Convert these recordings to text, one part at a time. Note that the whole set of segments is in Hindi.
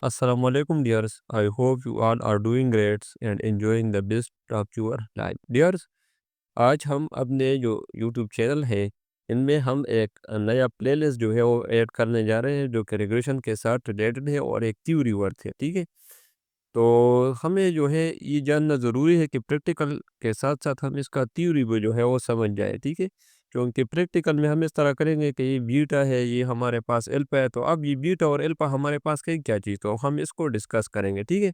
Assalamu alaikum dears. I hope you all are doing great and enjoying the best of your life. Dears, आज हम अपने जो YouTube चैनल है इनमें हम एक नया प्लेलिस्ट जो है वो ऐड करने जा रहे हैं जो कि रिग्रेशन के साथ रिलेटेड है और एक थ्योरी वर्क है। ठीक है, तो हमें जो है ये जानना ज़रूरी है कि प्रैक्टिकल के साथ-साथ हम इसका थ्योरी भी जो है वो समझ जाएँ, ठीक है? क्योंकि प्रैक्टिकल में हम इस तरह करेंगे कि ये बीटा है, ये हमारे पास अल्फ़ा है, तो अब ये बीटा और अल्फ़ा हमारे पास है क्या चीज़? तो हम इसको डिस्कस करेंगे, ठीक है?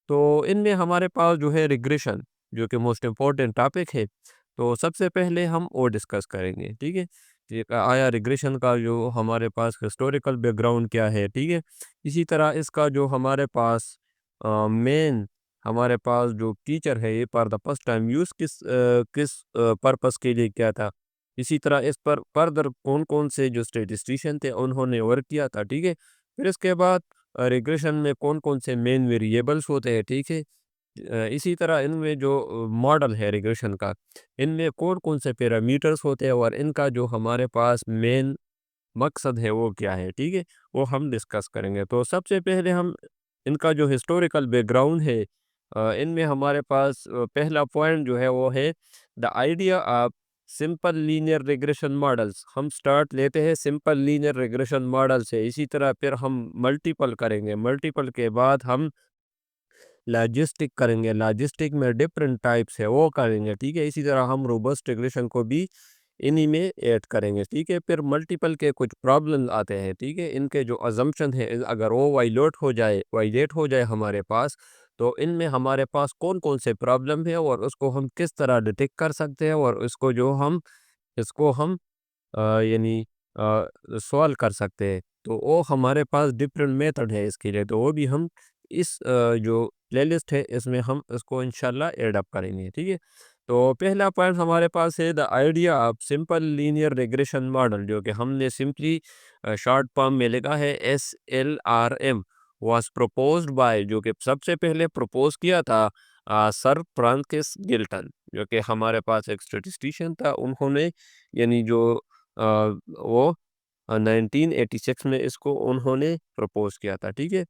तो इनमें हमारे पास जो है रिग्रेशन जो कि मोस्ट इम्पोर्टेंट टॉपिक है, तो सबसे पहले हम वो डिस्कस करेंगे, ठीक है? कि आया रिग्रेशन का जो हमारे पास हिस्टोरिकल बैकग्राउंड क्या है, ठीक है? इसी तरह इसका जो हमारे पास मेन हमारे पास जो टीचर है ये for the first time use किस पर्पस के लिए किया था। इसी तरह इस पर फर्दर कौन-कौन से जो स्टैटिस्टिशियन थे उन्होंने वर्क किया था, ठीक है? फिर इसके बाद रिग्रेशन में कौन-कौन से मेन वेरिएबल्स होते हैं, ठीक है? इसी तरह इनमें जो मॉडल है रिग्रेशन का, इनमें कौन-कौन से पैरामीटर्स होते हैं और इनका जो हमारे पास मेन मकसद है वो क्या है, ठीक है? वो हम डिस्कस करेंगे। तो सबसे पहले हम इनका जो हिस्टोरिकल बैकग्राउंड है इनमें हमारे पास पहला पॉइंट जो है वो है the idea of simple linear regression models. हम स्टार्ट लेते हैं सिंपल लीनियर रिग्रेशन मॉडल से, इसी तरह फिर हम मल्टीपल करेंगे, मल्टीपल के बाद हम लॉजिस्टिक करेंगे, लॉजिस्टिक में डिफरेंट टाइप्स है वो करेंगे, ठीक है? इसी तरह हम रोबस्ट रिग्रेशन को भी इन्हीं में ऐड करेंगे, ठीक है? फिर मल्टीपल के कुछ प्रॉब्लम आते हैं, ठीक है? इनके जो अजम्पशन है अगर वो वायलेट हो जाए हमारे पास, तो इनमें हमारे पास कौन कौन से प्रॉब्लम है और उसको हम किस तरह डिटेक्ट कर सकते हैं और इसको हम यानी सॉल्व कर सकते हैं। तो वो हमारे पास डिफरेंट मेथड है इसके लिए, तो वो भी हम इस जो प्लेलिस्ट है इसमें हम इसको इंशाल्लाह ऐड अप करेंगे, ठीक है? तो पहला पॉइंट हमारे पास है the idea of simple linear regression model, जो कि हमने सिंपली शॉर्ट फॉर्म में लिखा है SLRM वाज प्रपोज्ड बाय, जो कि सबसे पहले प्रपोज किया था सर फ्रांसिस गिल्टन, जो कि हमारे पास एक स्टैटिस्टिशियन था। उन्होंने यानी जो वो 1986 में इसको उन्होंने प्रपोज किया था, ठीक है?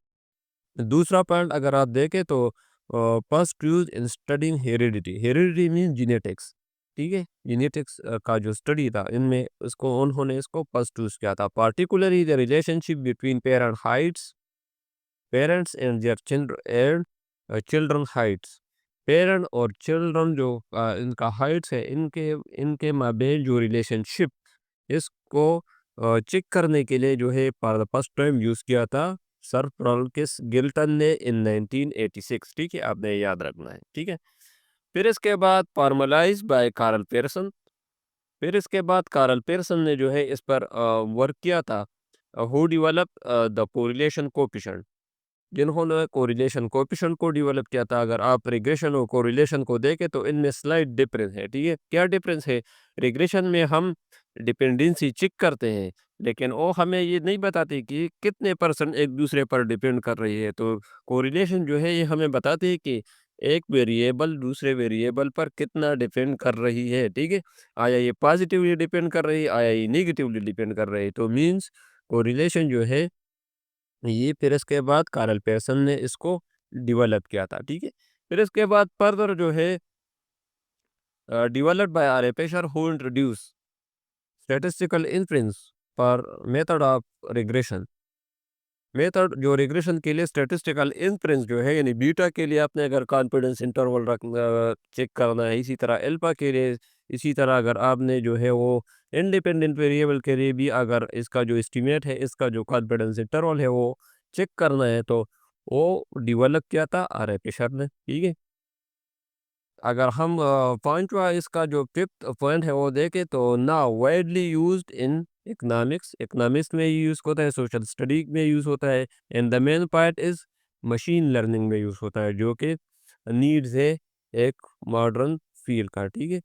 दूसरा पॉइंट अगर आप देखें तो first use in studying heredity, heredity mean genetics, ठीक है? जीनेटिक्स का जो स्टडी था इनमें इसको उन्होंने इसको फर्स्ट यूज किया था, particularly the relationship between parents and their children Heights. Parent और चिल्ड्रन जो इनका हाइट्स है, इनके इनके माबेन जो रिलेशनशिप, इसको चेक करने के लिए जो है for the first time use किया था सर फ्रांसिस गिल्टन ने इन 1986, ठीक है? आपने याद रखना है, ठीक है? फिर इसके बाद फॉर्मलाइज बाय कार्ल पेयरसन। फिर इसके बाद कार्ल पेयरसन ने जो है इस पर वर्क किया था, who develop the correlation coefficient, जिन्होंने कोरिलेशन कोएफिशिएंट को डेवलप किया था। अगर आप रिग्रेशन और कोरिलेशन को देखें तो इनमें स्लाइट डिफरेंस है, ठीक है? क्या डिफरेंस है? रिग्रेशन में हम डिपेंडेंसी चेक करते हैं, लेकिन वो हमें ये नहीं बताती कि कितने परसेंट एक दूसरे पर डिपेंड कर रही है। तो कोरिलेशन जो है ये हमें बताती है कि एक वेरिएबल दूसरे वेरिएबल पर कितना डिपेंड कर रही है, ठीक है? आया ये पॉजिटिवली डिपेंड कर रही है, आया ये नेगेटिवली डिपेंड कर रही है। तो मीन्स कोरिलेशन जो है ये फिर इसके बाद कार्ल पेयरसन ने इसको डेवलप किया था, ठीक है? फिर इसके बाद फर्दर जो है developed by R Fisher who introduce statistical inference पर मेथड ऑफ रिग्रेशन। मेथड जो रिग्रेशन के लिए स्टैटिस्टिकल इन्फ्रेंस जो है, यानी बीटा के लिए आपने अगर कॉन्फिडेंस इंटरवल चेक करना है, इसी तरह अल्फा के लिए, इसी तरह अगर आपने जो है वो इंडिपेंडेंट वेरिएबल के लिए भी अगर इसका जो एस्टिमेट है, इसका जो कॉन्फिडेंस इंटरवल है वो चेक करना है, तो वो डेवलप किया था आर ए फिशर ने, ठीक है? अगर हम पांचवा इसका जो फिफ्थ पॉइंट है वो देखें तो ना widely used in economics, economics में यूज़ होता है, सोशल स्टडी में यूज़ होता है, and the main part is machine learning में यूज़ होता है, जो कि नीड्स है एक मॉडर्न फील्ड का, ठीक है?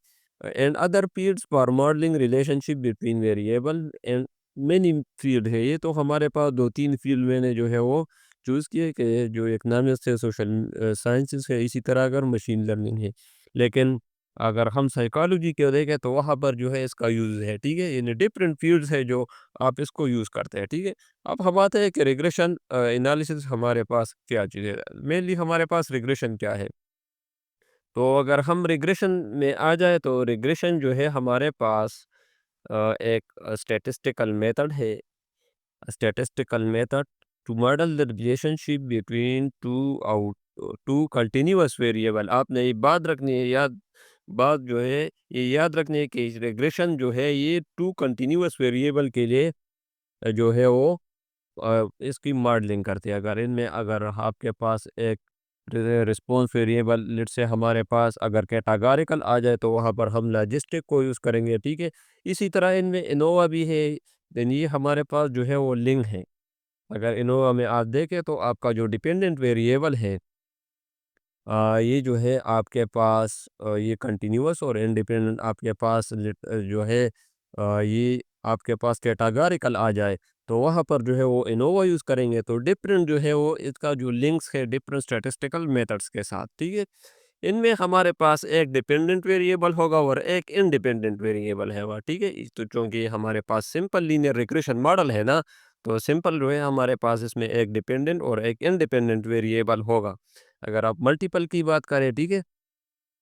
And other fields for modelling relationship between variable and many field है। ये तो हमारे पास दो तीन फील्ड मैंने जो है वो चूज़ किए कि जो इकोनॉमिक्स है, सोशल साइंसेस है, इसी तरह अगर मशीन लर्निंग है। लेकिन अगर हम साइकोलॉजी को देखें तो वहाँ पर जो है इसका यूज़ है, ठीक है? इन डिफरेंट फील्ड्स है जो आप इसको यूज़ करते हैं, ठीक है? अब हम आते हैं कि रिग्रेशन एनालिसिस हमारे पास क्या चीज़ है? मेनली हमारे पास रिग्रेशन क्या है? तो अगर हम रिग्रेशन में आ जाए तो रिग्रेशन जो है हमारे पास एक स्टैटिस्टिकल मेथड है, statistical method to model the relationship between two continuous variable. आपने ये बात रखनी है याद, बात जो है ये याद रखनी है कि रिग्रेशन जो है ये टू कंटिन्यूअस वेरिएबल के लिए जो है वो इसकी मॉडलिंग करते हैं। अगर इनमें अगर आपके पास एक रिस्पॉन्स वेरिएबल लेट से हमारे पास अगर कैटागोरिकल आ जाए तो वहाँ पर हम लॉजिस्टिक को यूज़ करेंगे, ठीक है? इसी तरह इनमें इनोवा भी है, देन ये हमारे पास जो है वो लिंक है। अगर इनोवा में आप देखें तो आपका जो डिपेंडेंट वेरिएबल है ये जो है आपके पास ये कंटिन्यूअस और इंडिपेंडेंट आपके पास जो है ये आपके पास कैटागोरिकल आ जाए तो वहाँ पर जो है वो इनोवा यूज़ करेंगे तो डिफरेंट जो है वो इसका जो लिंक्स है डिफरेंट स्टैटिस्टिकल मेथड्स के साथ, ठीक है? इनमें हमारे पास एक डिपेंडेंट वेरिएबल होगा और एक इंडिपेंडेंट वेरिएबल है वह, ठीक है? तो चूंकि हमारे पास सिंपल लीनियर रिग्रेशन मॉडल है ना, तो सिंपल जो है हमारे पास इसमें एक डिपेंडेंट और एक इंडिपेंडेंट वेरिएबल होगा। अगर आप मल्टीपल की बात करें, ठीक है,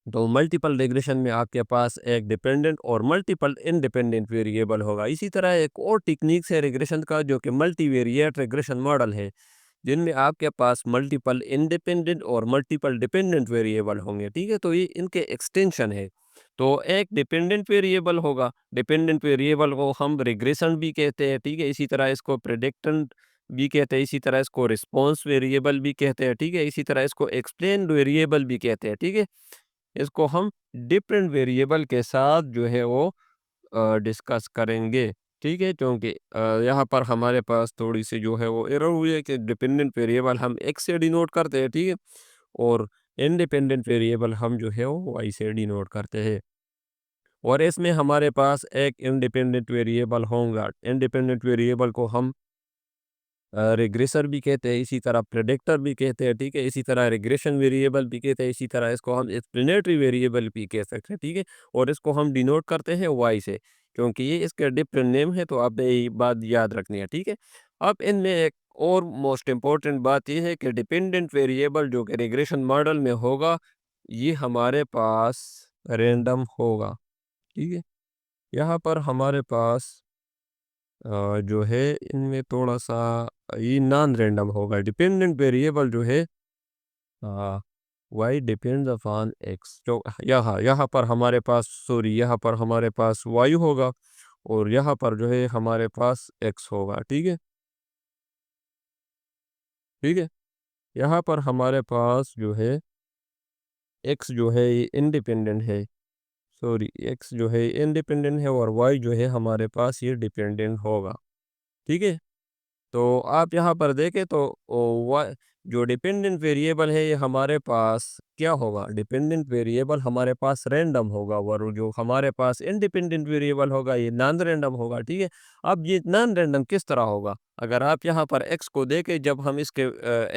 तो मल्टीपल रिग्रेशन में आपके पास एक डिपेंडेंट और मल्टीपल इंडिपेंडेंट वेरिएबल होगा। इसी तरह एक और टेक्निक्स है रिग्रेशन का जो कि मल्टीवेरिएट रिग्रेशन मॉडल है, जिनमें आपके पास मल्टीपल इंडिपेंडेंट और मल्टीपल डिपेंडेंट वेरिएबल होंगे, ठीक है? तो ये इनके एक्सटेंशन है। तो एक डिपेंडेंट वेरिएबल होगा, डिपेंडेंट वेरिएबल को हम रिग्रेशन भी कहते हैं, ठीक है? इसी तरह इसको प्रेडिक्टेंट भी कहते हैं, इसी तरह इसको रिस्पॉन्स वेरिएबल भी कहते हैं, ठीक है? इसी तरह इसको एक्सप्लेन वेरिएबल भी कहते हैं, ठीक है? इसको हम डिफरेंट वेरिएबल के साथ जो है वो डिस्कस करेंगे, ठीक है? क्योंकि यहाँ पर हमारे पास थोड़ी सी जो है वो एरर हुई है कि डिपेंडेंट वेरिएबल हम एक्स से डिनोट करते हैं, ठीक है? और इंडिपेंडेंट वेरिएबल हम जो है वो वाई से डिनोट करते हैं। और इसमें हमारे पास एक इंडिपेंडेंट वेरिएबल होगा, इंडिपेंडेंट वेरिएबल को हम रिग्रेसर भी कहते हैं, इसी तरह प्रेडिक्टर भी कहते हैं, ठीक है? इसी तरह रिग्रेशन वेरिएबल भी कहते हैं, इसी तरह इसको हम एक्सप्लेनेटरी वेरिएबल भी कह सकते हैं, ठीक है? और इसको हम डिनोट करते हैं वाई से, क्योंकि ये इसके डिफरेंट नेम है, तो आपने ये बात याद रखनी है, ठीक है? अब इनमें एक और मोस्ट इम्पोर्टेंट बात ये है कि डिपेंडेंट वेरिएबल जो कि रिग्रेशन मॉडल में होगा, ये हमारे पास रैंडम होगा, ठीक है? यहाँ पर हमारे पास जो है इनमें थोड़ा-सा ये नॉन रैंडम होगा। डिपेंडेंट वेरिएबल जो है अ, वाई डिपेंड्स अपॉन एक्स, तो यहाँ यहाँ पर हमारे पास सॉरी यहाँ पर हमारे पास वाई होगा और यहाँ पर जो है हमारे पास एक्स होगा, ठीक है? ठीक है? यहाँ पर हमारे पास जो है एक्स जो है ये इंडिपेंडेंट है, सॉरी एक्स जो है इंडिपेंडेंट है और वाई जो है हमारे पास ये डिपेंडेंट होगा, ठीक है? तो आप यहाँ पर देखें तो जो डिपेंडेंट वेरिएबल है ये हमारे पास क्या होगा, डिपेंडेंट वेरिएबल हमारे पास रैंडम होगा और जो हमारे पास इंडिपेंडेंट वेरिएबल होगा ये नॉन रैंडम होगा, ठीक है? अब ये नॉन रैंडम किस तरह होगा, अगर आप यहाँ पर एक्स को देखें, जब हम इसके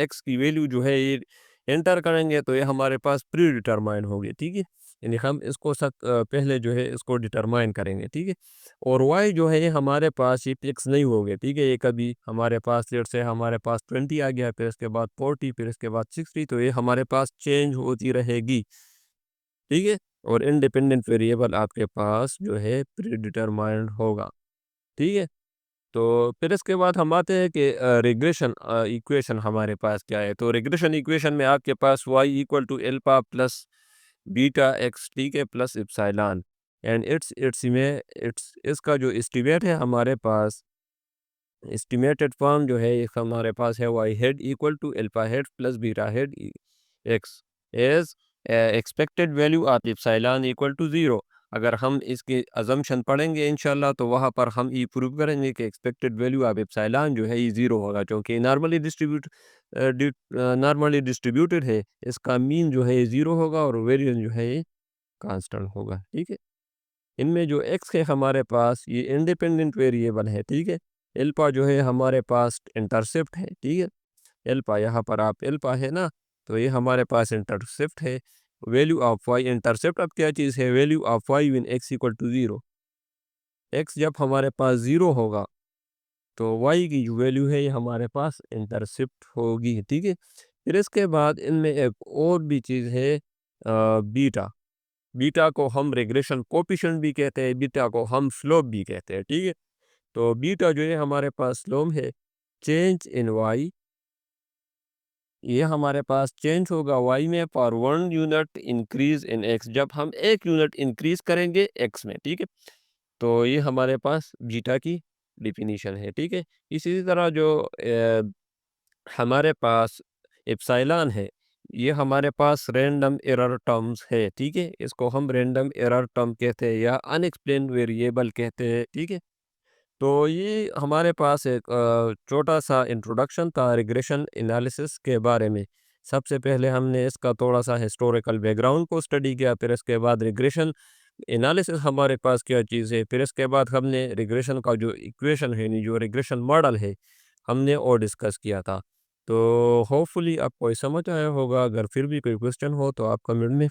एक्स की वैल्यू जो है ये एंटर करेंगे तो ये हमारे पास प्री डिटरमाइन होगी, ठीक है? यानी हम इसको पहले जो है इसको डिटरमाइन करेंगे, ठीक है? और वाई जो है ये हमारे पास ये फिक्स नहीं हो गए, ठीक है? ये कभी हमारे पास लेट से हमारे पास 20 आ गया, फिर इसके बाद 40, फिर इसके बाद 60, तो ये हमारे पास चेंज होती रहेगी, ठीक है? और इंडिपेंडेंट वेरिएबल आपके पास जो है प्री डिटरमाइंड होगा, ठीक है? तो फिर इसके बाद हम आते हैं कि रिग्रेशन इक्वेशन हमारे पास क्या है। तो रिग्रेशन इक्वेशन में आपके पास Y equal to alpha plus beta X, ठीक है, प्लस इप्सिलॉन एंड इट्स में इट्स इसका जो एस्टिमेट है हमारे पास, एस्टिमेटेड फॉर्म जो है एक हमारे पास है y hat equal to alpha hat plus beta hat x as expected value of epsilon equal to zero. अगर हम इसके अजम्पशन पढ़ेंगे इंशाल्लाह तो वहाँ पर हम ये प्रूव करेंगे कि एक्सपेक्टेड वैल्यू ऑफ इप्सिलॉन जो है ये ज़ीरो होगा, क्योंकि नॉर्मली डिस्ट्रीब्यूटेड है, इसका मीन जो है ये ज़ीरो होगा और वेरिएंस जो है ये कांस्टेंट होगा, ठीक है? इनमें जो एक्स है हमारे पास ये इंडिपेंडेंट वेरिएबल है, ठीक है? एल्फा जो है हमारे पास इंटरसेप्ट है, ठीक है? एल्फा यहाँ पर आप एल्फा है ना, तो ये हमारे पास इंटरसेप्ट है। वैल्यू ऑफ वाई, इंटरसेप्ट अब क्या चीज़ है, value of Y when X equal to zero. X जब हमारे पास ज़ीरो होगा तो वाई की जो वैल्यू है ये हमारे पास इंटरसेप्ट होगी, ठीक है। फिर इसके बाद इनमें एक और भी चीज़ है बीटा। बीटा को हम रिग्रेशन कोफिशिएंट भी कहते हैं, बीटा को हम स्लोप भी कहते हैं, ठीक है। तो बीटा जो है हमारे पास स्लोप है चेंज इन वाई, ये हमारे पास चेंज होगा वाई में for 1 unit increase in x, जब हम 1 यूनिट इंक्रीज करेंगे एक्स में, ठीक है। तो ये हमारे पास बीटा की डिफिनीशन है, ठीक है। इसी तरह जो हमारे पास एप्सिलॉन है, ये हमारे पास रैंडम एरर टर्म्स है, ठीक है। इसको हम रैंडम एरर टर्म कहते हैं या अनएक्सप्लेन्ड वेरिएबल कहते हैं, ठीक है। तो ये हमारे पास एक छोटा सा इंट्रोडक्शन था रिग्रेशन एनालिसिस के बारे में। सबसे पहले हमने इसका थोड़ा सा हिस्टोरिकल बैकग्राउंड को स्टडी किया, फिर इसके बाद रिग्रेशन एनालिसिस हमारे पास क्या चीज़ है, फिर इसके बाद हमने रिग्रेशन का जो इक्वेशन है, जो रिग्रेशन मॉडल है, हमने और डिस्कस किया था। तो होपफुली आपको ये समझ आया होगा। अगर फिर भी कोई क्वेश्चन हो तो आप कमेंट में